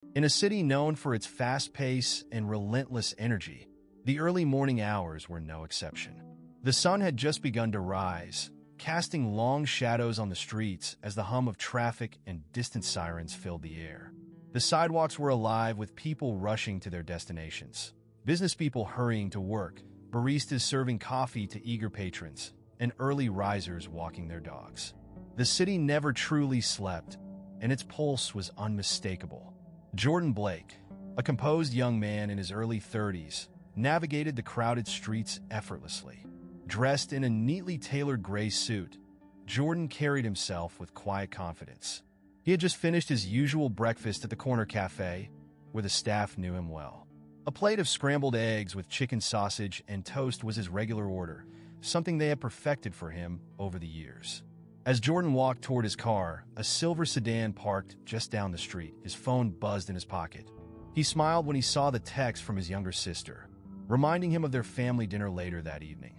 In a city known for its fast pace and relentless energy, the early morning hours were no exception. The sun had just begun to rise, casting long shadows on the streets as the hum of traffic and distant sirens filled the air. The sidewalks were alive with people rushing to their destinations, business people hurrying to work, baristas serving coffee to eager patrons, and early risers walking their dogs. The city never truly slept, and its pulse was unmistakable. Jordan Blake, a composed young man in his early 30s, navigated the crowded streets effortlessly. Dressed in a neatly tailored gray suit, Jordan carried himself with quiet confidence. He had just finished his usual breakfast at the corner cafe, where the staff knew him well. A plate of scrambled eggs with chicken sausage and toast was his regular order, something they had perfected for him over the years. As Jordan walked toward his car, a silver sedan parked just down the street. His phone buzzed in his pocket. He smiled when he saw the text from his younger sister, reminding him of their family dinner later that evening.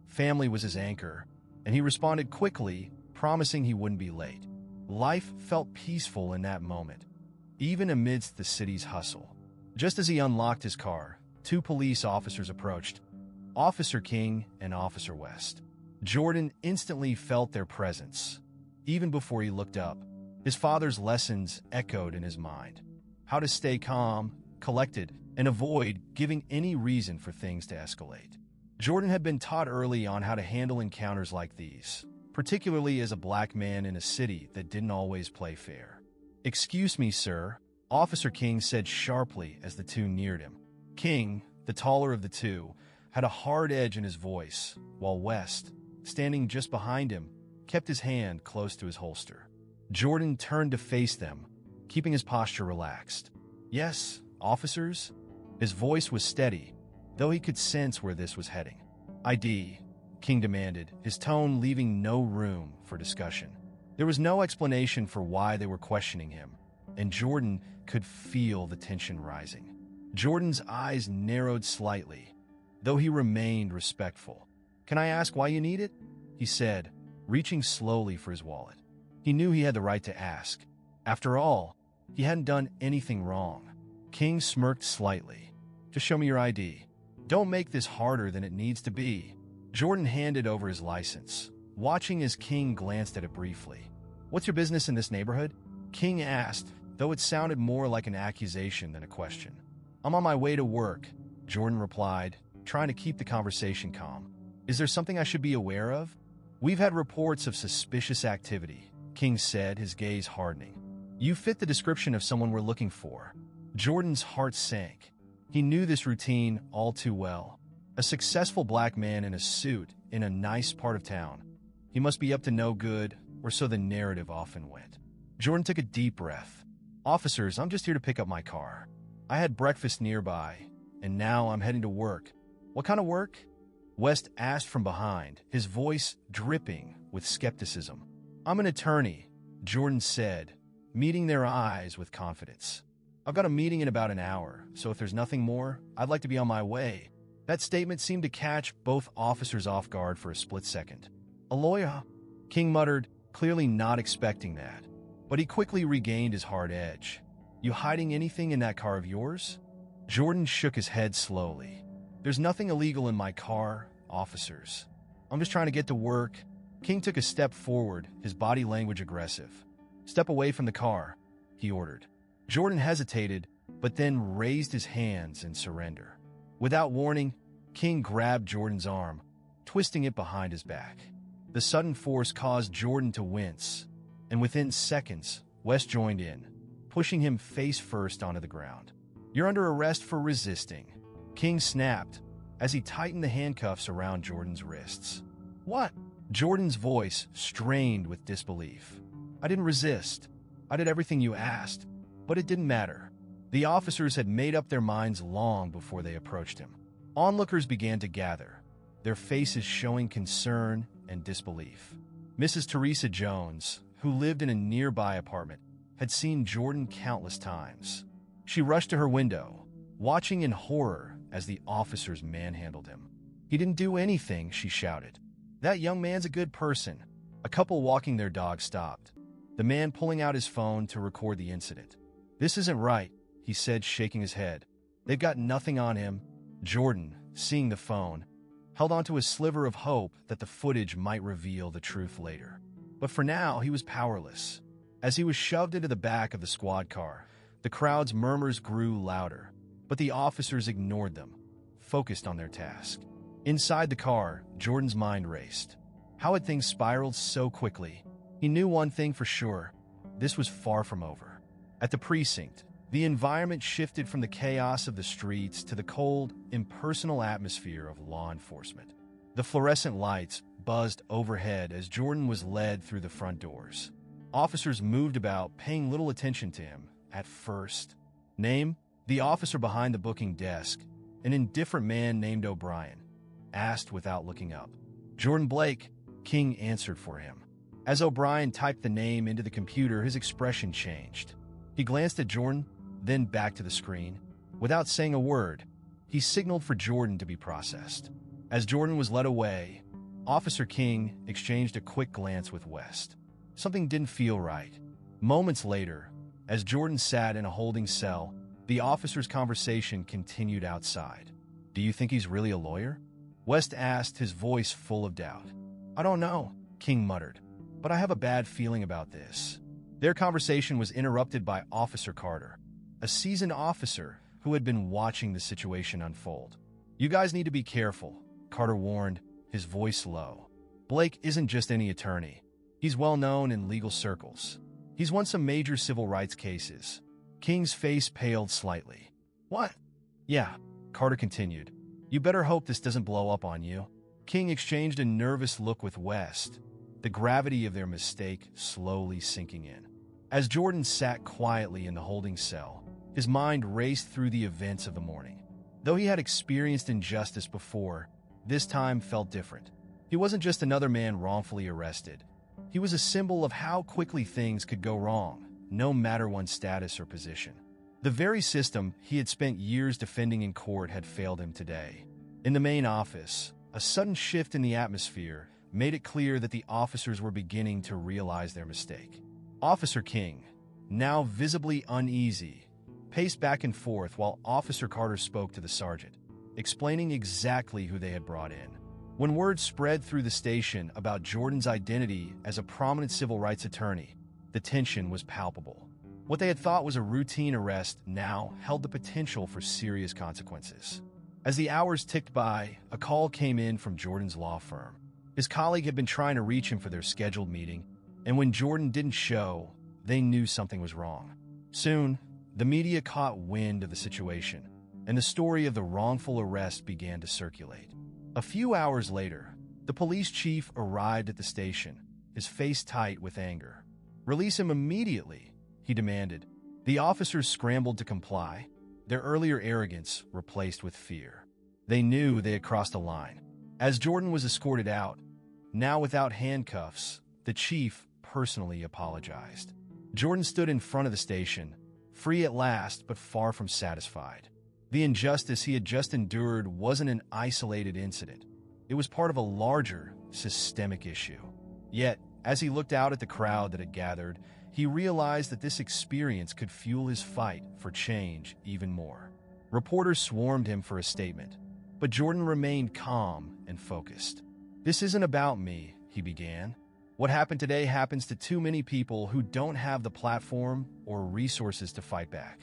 Family was his anchor, and he responded quickly, promising he wouldn't be late. Life felt peaceful in that moment, even amidst the city's hustle. Just as he unlocked his car, two police officers approached, Officer King and Officer West. Jordan instantly felt their presence. Even before he looked up, his father's lessons echoed in his mind. How to stay calm, collected, and avoid giving any reason for things to escalate. Jordan had been taught early on how to handle encounters like these, particularly as a black man in a city that didn't always play fair. "Excuse me, sir," Officer King said sharply as the two neared him. King, the taller of the two, had a hard edge in his voice, while West, standing just behind him, kept his hand close to his holster. Jordan turned to face them, keeping his posture relaxed. "Yes, officers?" His voice was steady, though he could sense where this was heading. "ID," King demanded, his tone leaving no room for discussion. There was no explanation for why they were questioning him, and Jordan could feel the tension rising. Jordan's eyes narrowed slightly, though he remained respectful. "Can I ask why you need it?" he said, reaching slowly for his wallet. He knew he had the right to ask. After all, he hadn't done anything wrong. King smirked slightly. "Just show me your ID. Don't make this harder than it needs to be." Jordan handed over his license, watching as King glanced at it briefly. "What's your business in this neighborhood?" King asked, though it sounded more like an accusation than a question. "I'm on my way to work," Jordan replied, trying to keep the conversation calm. "Is there something I should be aware of?" "We've had reports of suspicious activity," King said, his gaze hardening. "You fit the description of someone we're looking for." Jordan's heart sank. He knew this routine all too well. A successful black man in a suit in a nice part of town. He must be up to no good, or so the narrative often went. Jordan took a deep breath. "Officers, I'm just here to pick up my car. I had breakfast nearby, and now I'm heading to work." "What kind of work?" West asked from behind, his voice dripping with skepticism. "I'm an attorney," Jordan said, meeting their eyes with confidence. "I've got a meeting in about an hour, so if there's nothing more, I'd like to be on my way." That statement seemed to catch both officers off guard for a split second. "A lawyer?" King muttered, clearly not expecting that. But he quickly regained his hard edge. "You hiding anything in that car of yours?" Jordan shook his head slowly. "There's nothing illegal in my car, officers. I'm just trying to get to work." King took a step forward, his body language aggressive. "Step away from the car," he ordered. Jordan hesitated, but then raised his hands in surrender. Without warning, King grabbed Jordan's arm, twisting it behind his back. The sudden force caused Jordan to wince, and within seconds, West joined in, pushing him face first onto the ground. "You're under arrest for resisting," King snapped as he tightened the handcuffs around Jordan's wrists. "What?" Jordan's voice strained with disbelief. "I didn't resist. I did everything you asked." But it didn't matter. The officers had made up their minds long before they approached him. Onlookers began to gather, their faces showing concern and disbelief. Mrs. Teresa Jones, who lived in a nearby apartment, had seen Jordan countless times. She rushed to her window, watching in horror as the officers manhandled him. "He didn't do anything," she shouted. "That young man's a good person." A couple walking their dog stopped, the man pulling out his phone to record the incident. "This isn't right," he said, shaking his head. "They've got nothing on him." Jordan, seeing the phone, held onto a sliver of hope that the footage might reveal the truth later. But for now, he was powerless. As he was shoved into the back of the squad car, the crowd's murmurs grew louder, but the officers ignored them, focused on their task. Inside the car, Jordan's mind raced. How had things spiraled so quickly? He knew one thing for sure: this was far from over. At the precinct, the environment shifted from the chaos of the streets to the cold, impersonal atmosphere of law enforcement. The fluorescent lights buzzed overhead as Jordan was led through the front doors. Officers moved about, paying little attention to him at first. Name? The officer behind the booking desk, an indifferent man named O'Brien, asked without looking up. "Jordan Blake," King answered for him. As O'Brien typed the name into the computer, his expression changed. He glanced at Jordan, then back to the screen. Without saying a word, he signaled for Jordan to be processed. As Jordan was led away, Officer King exchanged a quick glance with West. Something didn't feel right. Moments later, as Jordan sat in a holding cell, the officer's conversation continued outside. "Do you think he's really a lawyer?" West asked, his voice full of doubt. "I don't know," King muttered, "but I have a bad feeling about this." Their conversation was interrupted by Officer Carter, a seasoned officer who had been watching the situation unfold. "You guys need to be careful," Carter warned, his voice low. "Blake isn't just any attorney. He's well known in legal circles. He's won some major civil rights cases." King's face paled slightly. "What?" "Yeah," Carter continued. "You better hope this doesn't blow up on you." King exchanged a nervous look with West, the gravity of their mistake slowly sinking in. As Jordan sat quietly in the holding cell, his mind raced through the events of the morning. Though he had experienced injustice before, this time felt different. He wasn't just another man wrongfully arrested. He was a symbol of how quickly things could go wrong, no matter one's status or position. The very system he had spent years defending in court had failed him today. In the main office, a sudden shift in the atmosphere made it clear that the officers were beginning to realize their mistake. Officer King, now visibly uneasy, paced back and forth while Officer Carter spoke to the sergeant, explaining exactly who they had brought in. When word spread through the station about Jordan's identity as a prominent civil rights attorney, the tension was palpable. What they had thought was a routine arrest now held the potential for serious consequences. As the hours ticked by, a call came in from Jordan's law firm. His colleague had been trying to reach him for their scheduled meeting, and when Jordan didn't show, they knew something was wrong. Soon, the media caught wind of the situation, and the story of the wrongful arrest began to circulate. A few hours later, the police chief arrived at the station, his face tight with anger. "Release him immediately," he demanded. The officers scrambled to comply, their earlier arrogance replaced with fear. They knew they had crossed a line. As Jordan was escorted out, now without handcuffs, the chief personally apologized. Jordan stood in front of the station, free at last but far from satisfied. The injustice he had just endured wasn't an isolated incident. It was part of a larger, systemic issue. Yet, as he looked out at the crowd that had gathered, he realized that this experience could fuel his fight for change even more. Reporters swarmed him for a statement, but Jordan remained calm and focused. "This isn't about me," he began. "What happened today happens to too many people who don't have the platform or resources to fight back.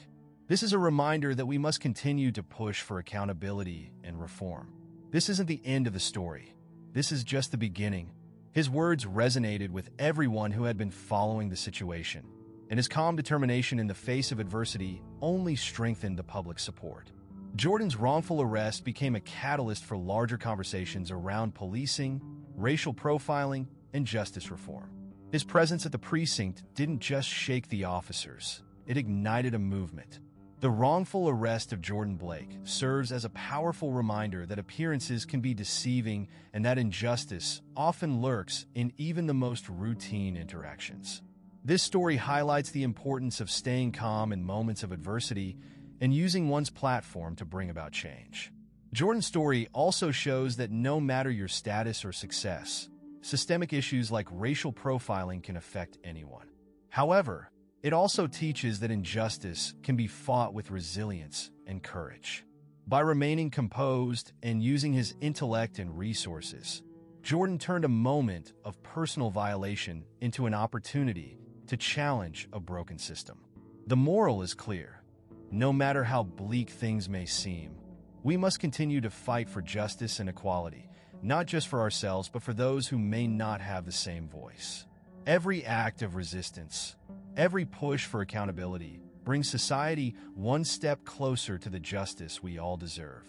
This is a reminder that we must continue to push for accountability and reform. This isn't the end of the story. This is just the beginning." His words resonated with everyone who had been following the situation, and his calm determination in the face of adversity only strengthened the public support. Jordan's wrongful arrest became a catalyst for larger conversations around policing, racial profiling, and justice reform. His presence at the precinct didn't just shake the officers, it ignited a movement. The wrongful arrest of Jordan Blake serves as a powerful reminder that appearances can be deceiving and that injustice often lurks in even the most routine interactions. This story highlights the importance of staying calm in moments of adversity and using one's platform to bring about change. Jordan's story also shows that no matter your status or success, systemic issues like racial profiling can affect anyone. However, It also teaches that injustice can be fought with resilience and courage. By remaining composed and using his intellect and resources, Jordan turned a moment of personal violation into an opportunity to challenge a broken system. The moral is clear. No matter how bleak things may seem, we must continue to fight for justice and equality, not just for ourselves, but for those who may not have the same voice. Every act of resistance, every push for accountability, brings society one step closer to the justice we all deserve.